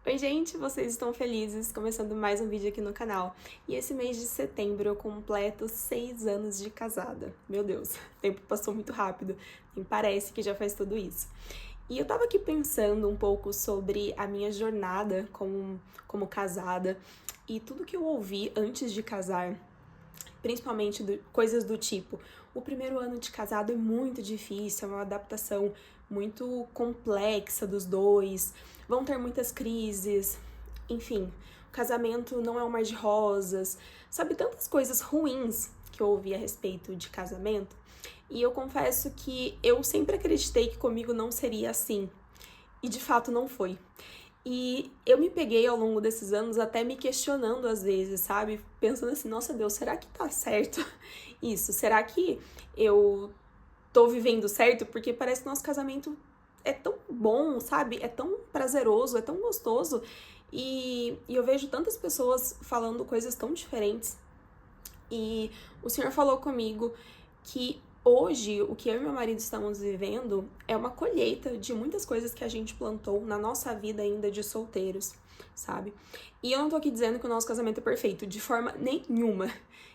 Oi, gente, vocês estão felizes? Começando mais um vídeo aqui no canal. E esse mês de setembro eu completo 6 anos de casada. Meu Deus, o tempo passou muito rápido, nem parece que já faz tudo isso. E eu tava aqui pensando um pouco sobre a minha jornada como casada e tudo que eu ouvi antes de casar, principalmente coisas do tipo: o primeiro ano de casado é muito difícil, é uma adaptação muito complexa dos dois, vão ter muitas crises, enfim, o casamento não é um mar de rosas, sabe, tantas coisas ruins que eu ouvi a respeito de casamento. E eu confesso que eu sempre acreditei que comigo não seria assim, e de fato não foi. E eu me peguei ao longo desses anos até me questionando às vezes, sabe? Pensando assim, nossa Deus, será que tá certo isso? Será que eu tô vivendo certo? Porque parece que nosso casamento é tão bom, sabe? É tão prazeroso, é tão gostoso. E eu vejo tantas pessoas falando coisas tão diferentes. E o Senhor falou comigo que hoje o que eu e meu marido estamos vivendo é uma colheita de muitas coisas que a gente plantou na nossa vida ainda de solteiros, sabe? E eu não tô aqui dizendo que o nosso casamento é perfeito, de forma nenhuma.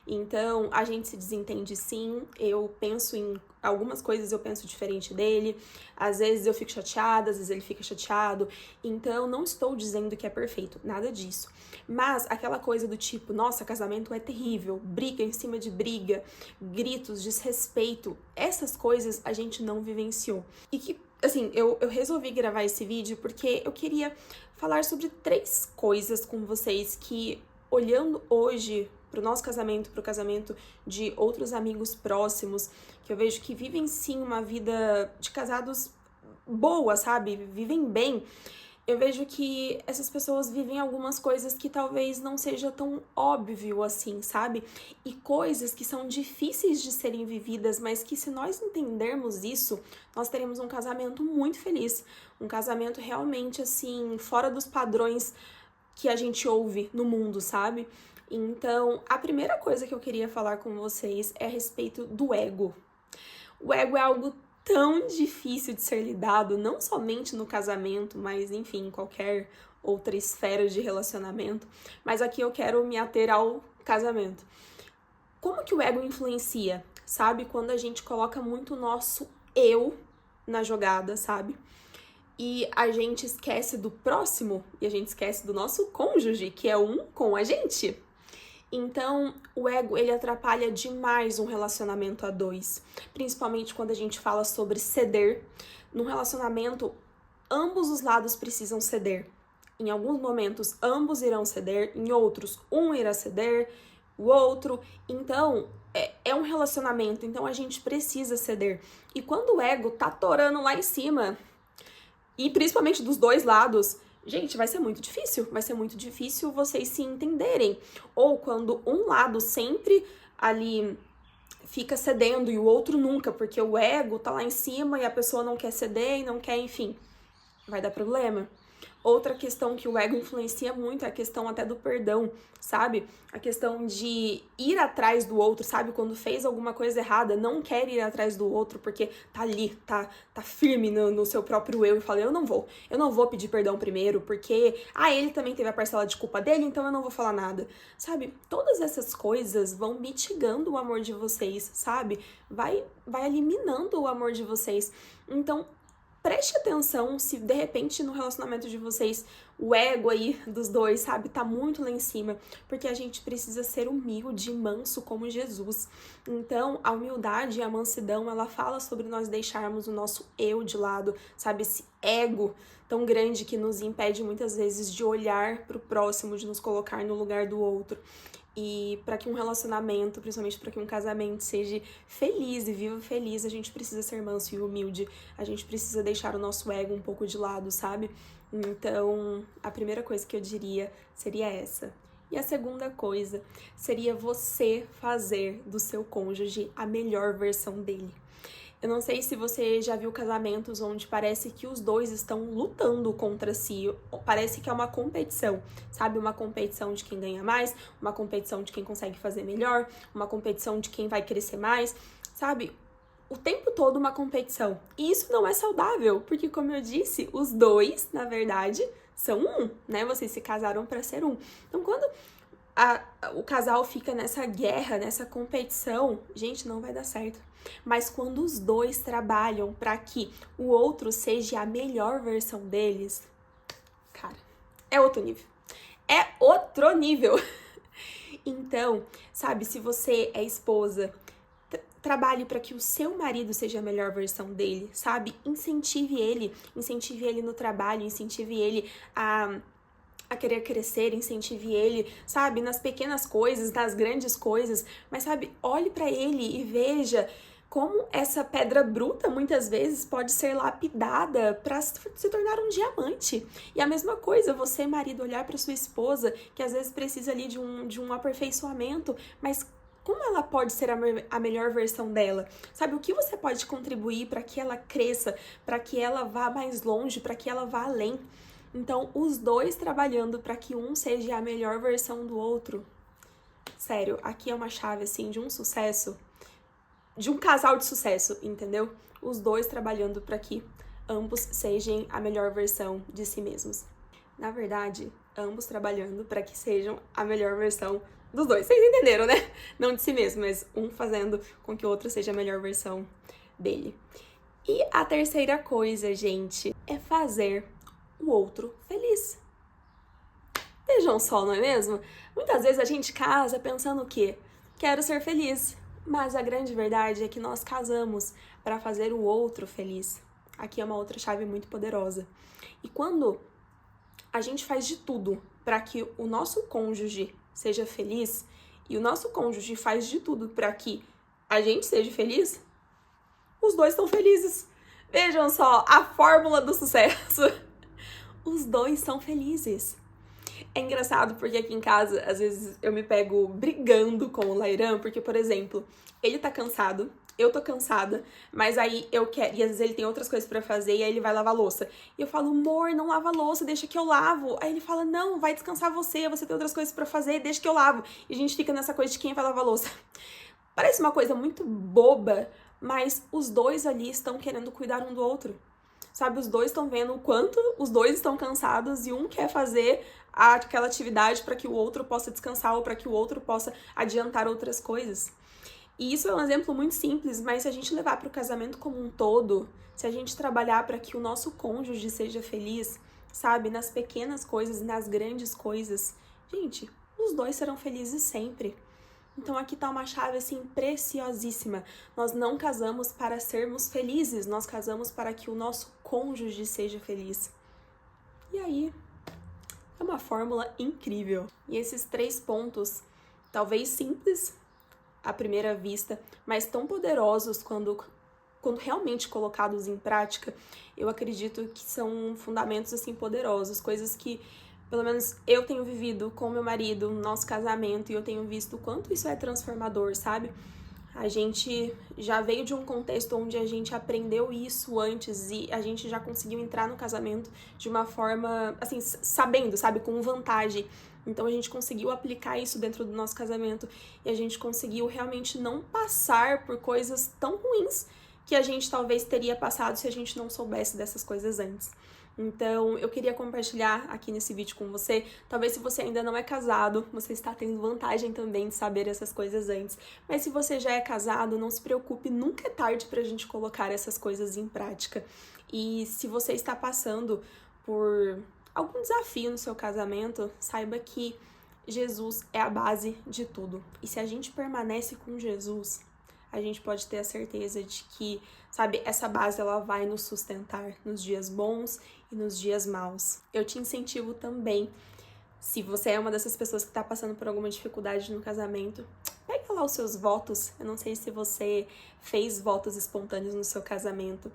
Então, a gente se desentende sim, eu penso em algumas coisas, eu penso diferente dele, às vezes eu fico chateada, às vezes ele fica chateado, então não estou dizendo que é perfeito, nada disso. Mas aquela coisa do tipo, nossa, casamento é terrível, briga em cima de briga, gritos, desrespeito, essas coisas a gente não vivenciou. E que, assim, eu resolvi gravar esse vídeo porque eu queria falar sobre 3 coisas com vocês que, olhando hoje pro nosso casamento, pro casamento de outros amigos próximos, que eu vejo que vivem sim uma vida de casados boa, sabe? Vivem bem. Eu vejo que essas pessoas vivem algumas coisas que talvez não seja tão óbvio assim, sabe? E coisas que são difíceis de serem vividas, mas que se nós entendermos isso, nós teremos um casamento muito feliz. Um casamento realmente, assim, fora dos padrões que a gente ouve no mundo, sabe? Então, a primeira coisa que eu queria falar com vocês é a respeito do ego. O ego é algo tão difícil de ser lidado, não somente no casamento, mas enfim, em qualquer outra esfera de relacionamento. Mas aqui eu quero me ater ao casamento. Como que o ego influencia, sabe? Quando a gente coloca muito o nosso eu na jogada, sabe? E a gente esquece do próximo e a gente esquece do nosso cônjuge, que é um com a gente. Então, o ego, ele atrapalha demais um relacionamento a dois, principalmente quando a gente fala sobre ceder. Num relacionamento, ambos os lados precisam ceder. Em alguns momentos, ambos irão ceder, em outros, um irá ceder, o outro. Então, é um relacionamento, então a gente precisa ceder. E quando o ego tá torando lá em cima, e principalmente dos dois lados, gente, vai ser muito difícil vocês se entenderem. Ou quando um lado sempre ali fica cedendo e o outro nunca, porque o ego tá lá em cima e a pessoa não quer ceder e não quer, enfim, vai dar problema. Outra questão que o ego influencia muito é a questão até do perdão, sabe? A questão de ir atrás do outro, sabe? Quando fez alguma coisa errada, não quer ir atrás do outro porque tá ali, tá firme no seu próprio eu e fala, eu não vou pedir perdão primeiro porque, ele também teve a parcela de culpa dele, então eu não vou falar nada, sabe? Todas essas coisas vão mitigando o amor de vocês, sabe? Vai eliminando o amor de vocês. Então, preste atenção se de repente no relacionamento de vocês o ego aí dos dois, sabe, tá muito lá em cima, porque a gente precisa ser humilde e manso como Jesus. Então, a humildade e a mansidão, ela fala sobre nós deixarmos o nosso eu de lado, sabe, esse ego tão grande que nos impede muitas vezes de olhar pro próximo, de nos colocar no lugar do outro. E para que um relacionamento, principalmente para que um casamento seja feliz e viva feliz, a gente precisa ser manso e humilde. A gente precisa deixar o nosso ego um pouco de lado, sabe? Então, a primeira coisa que eu diria seria essa. E a segunda coisa seria você fazer do seu cônjuge a melhor versão dele. Eu não sei se você já viu casamentos onde parece que os dois estão lutando contra si, parece que é uma competição, sabe? Uma competição de quem ganha mais, uma competição de quem consegue fazer melhor, uma competição de quem vai crescer mais, sabe? O tempo todo uma competição. E isso não é saudável, porque como eu disse, os dois, na verdade, são um, né? Vocês se casaram para ser um. Então, quando o casal fica nessa guerra, nessa competição, gente, não vai dar certo. Mas quando os dois trabalham para que o outro seja a melhor versão deles, cara, é outro nível. É outro nível. Então, sabe, se você é esposa, trabalhe para que o seu marido seja a melhor versão dele, sabe? Incentive ele no trabalho, incentive ele a querer crescer, incentive ele, sabe? Nas pequenas coisas, nas grandes coisas, mas sabe, olhe para ele e veja como essa pedra bruta, muitas vezes, pode ser lapidada para se tornar um diamante. E a mesma coisa, você, marido, olhar para sua esposa, que às vezes precisa ali de um aperfeiçoamento, mas como ela pode ser a melhor versão dela? Sabe, o que você pode contribuir para que ela cresça, para que ela vá mais longe, para que ela vá além? Então, os dois trabalhando para que um seja a melhor versão do outro. Sério, aqui é uma chave, assim, de um sucesso, de um casal de sucesso, entendeu? Os dois trabalhando para que ambos sejam a melhor versão de si mesmos. Na verdade, ambos trabalhando para que sejam a melhor versão dos dois. Vocês entenderam, né? Não de si mesmo, mas um fazendo com que o outro seja a melhor versão dele. E a terceira coisa, gente, é fazer o outro feliz. Vejam só, não é mesmo? Muitas vezes a gente casa pensando o quê? Quero ser feliz. Mas a grande verdade é que nós casamos para fazer o outro feliz. Aqui é uma outra chave muito poderosa. E quando a gente faz de tudo para que o nosso cônjuge seja feliz e o nosso cônjuge faz de tudo para que a gente seja feliz, os dois estão felizes. Vejam só a fórmula do sucesso. Os dois são felizes. É engraçado porque aqui em casa, às vezes, eu me pego brigando com o Lairan, porque, por exemplo, ele tá cansado, eu tô cansada, mas aí eu quero, e às vezes ele tem outras coisas pra fazer, e aí ele vai lavar louça. E eu falo, amor, não lava louça, deixa que eu lavo. Aí ele fala, não, vai descansar você tem outras coisas pra fazer, deixa que eu lavo. E a gente fica nessa coisa de quem vai lavar louça. Parece uma coisa muito boba, mas os dois ali estão querendo cuidar um do outro. Sabe, os dois estão vendo o quanto os dois estão cansados e um quer fazer aquela atividade para que o outro possa descansar ou para que o outro possa adiantar outras coisas. E isso é um exemplo muito simples, mas se a gente levar para o casamento como um todo, se a gente trabalhar para que o nosso cônjuge seja feliz, sabe, nas pequenas coisas e nas grandes coisas, gente, os dois serão felizes sempre. Então aqui tá uma chave assim preciosíssima. Nós não casamos para sermos felizes, nós casamos para que o nosso cônjuge seja feliz. E aí, é uma fórmula incrível. E esses 3 pontos, talvez simples à primeira vista, mas tão poderosos quando realmente colocados em prática, eu acredito que são fundamentos assim poderosos, coisas que pelo menos eu tenho vivido com meu marido no nosso casamento e eu tenho visto o quanto isso é transformador, sabe? A gente já veio de um contexto onde a gente aprendeu isso antes e a gente já conseguiu entrar no casamento de uma forma, assim, sabendo, sabe? Com vantagem. Então a gente conseguiu aplicar isso dentro do nosso casamento e a gente conseguiu realmente não passar por coisas tão ruins que a gente talvez teria passado se a gente não soubesse dessas coisas antes. Então, eu queria compartilhar aqui nesse vídeo com você. Talvez se você ainda não é casado, você está tendo vantagem também de saber essas coisas antes. Mas se você já é casado, não se preocupe, nunca é tarde pra gente colocar essas coisas em prática. E se você está passando por algum desafio no seu casamento, saiba que Jesus é a base de tudo. E se a gente permanece com Jesus, a gente pode ter a certeza de que, sabe, essa base ela vai nos sustentar nos dias bons e nos dias maus. Eu te incentivo também, se você é uma dessas pessoas que está passando por alguma dificuldade no casamento, pega lá os seus votos. Eu não sei se você fez votos espontâneos no seu casamento,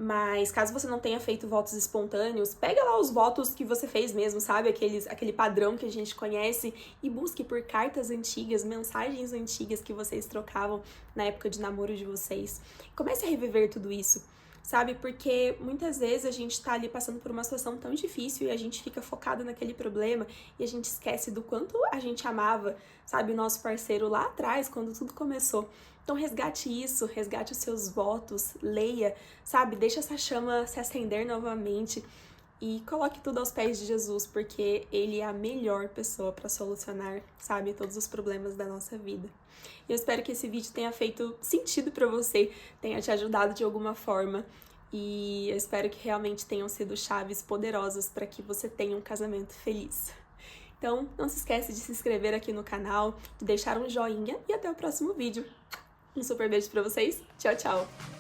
mas caso você não tenha feito votos espontâneos, pega lá os votos que você fez mesmo, sabe? Aquele padrão que a gente conhece e busque por cartas antigas, mensagens antigas que vocês trocavam na época de namoro de vocês. Comece a reviver tudo isso, sabe? Porque muitas vezes a gente tá ali passando por uma situação tão difícil e a gente fica focado naquele problema e a gente esquece do quanto a gente amava, sabe? O nosso parceiro lá atrás, quando tudo começou. Então resgate isso, resgate os seus votos, leia, sabe? Deixa essa chama se acender novamente e coloque tudo aos pés de Jesus, porque Ele é a melhor pessoa para solucionar, sabe, todos os problemas da nossa vida. E eu espero que esse vídeo tenha feito sentido para você, tenha te ajudado de alguma forma, e eu espero que realmente tenham sido chaves poderosas para que você tenha um casamento feliz. Então, não se esquece de se inscrever aqui no canal, de deixar um joinha e até o próximo vídeo. Um super beijo para vocês, tchau, tchau!